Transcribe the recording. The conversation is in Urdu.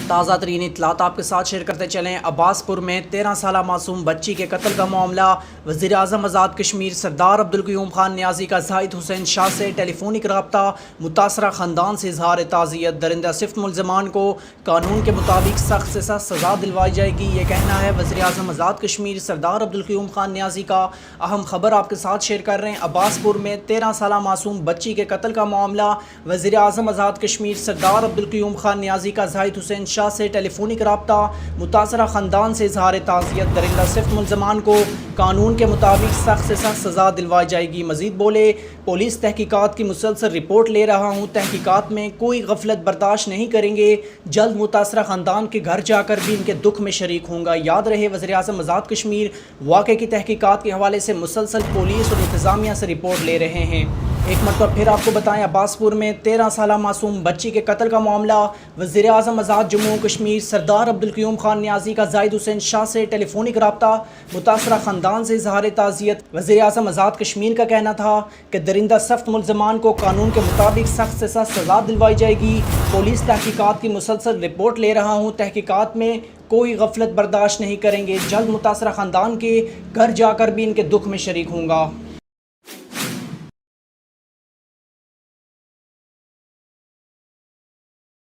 تازہ ترین اطلاعات آپ کے ساتھ شیئر کرتے چلیں۔ عباسپور میں 13 سالہ معصوم بچی کے قتل کا معاملہ، وزیراعظم آزاد کشمیر سردار القیوم خان نیازی کا زاہد حسین شاہ سے ٹیلی فونک رابطہ، متاثرہ خاندان سے اظہار تعزیت، درندہ صفت ملزمان کو قانون کے مطابق سخت سے سخت سزا دلوائی جائے گی، یہ کہنا ہے وزیراعظم آزاد کشمیر سردار القیوم خان نیازی کا۔ اہم خبر آپ کے ساتھ شیئر کر رہے ہیں۔ عباسپور میں 13 سالہ معصوم بچی کے قتل کا معاملہ، وزیراعظم آزاد کشمیر سردار القیوم خان نیازی کا زاہد حسین شاہ سے ٹیلی فونک رابطہ، متاثرہ خاندان سے اظہار تعزیت، درندہ صفت ملزمان کو قانون کے مطابق سخت سے سخت سزا دلوائی جائے گی۔ مزید بولے، پولیس تحقیقات کی مسلسل رپورٹ لے رہا ہوں، تحقیقات میں کوئی غفلت برداشت نہیں کریں گے، جلد متاثرہ خاندان کے گھر جا کر بھی ان کے دکھ میں شریک ہوں گا۔ یاد رہے، وزیراعظم آزاد کشمیر واقعے کی تحقیقات کے حوالے سے مسلسل پولیس اور انتظامیہ سے رپورٹ لے رہے ہیں۔ ایک مرتبہ پھر آپ کو بتائیں، عباسپور میں 13 سالہ معصوم بچی کے قتل کا معاملہ، وزیراعظم آزاد جموں کشمیر سردار القیوم خان نیازی کا زاہد حسین شاہ سے ٹیلی فونک رابطہ، متاثرہ خاندان سے اظہار تعزیت۔ وزیراعظم آزاد کشمیر کا کہنا تھا کہ درندہ صفت ملزمان کو قانون کے مطابق سخت سے سخت سزا دلوائی جائے گی۔ پولیس تحقیقات کی مسلسل رپورٹ لے رہا ہوں، تحقیقات میں کوئی غفلت برداشت نہیں کریں گے، جلد متاثرہ خاندان کے گھر جا کر بھی ان کے دکھ میں شریک ہوں گا۔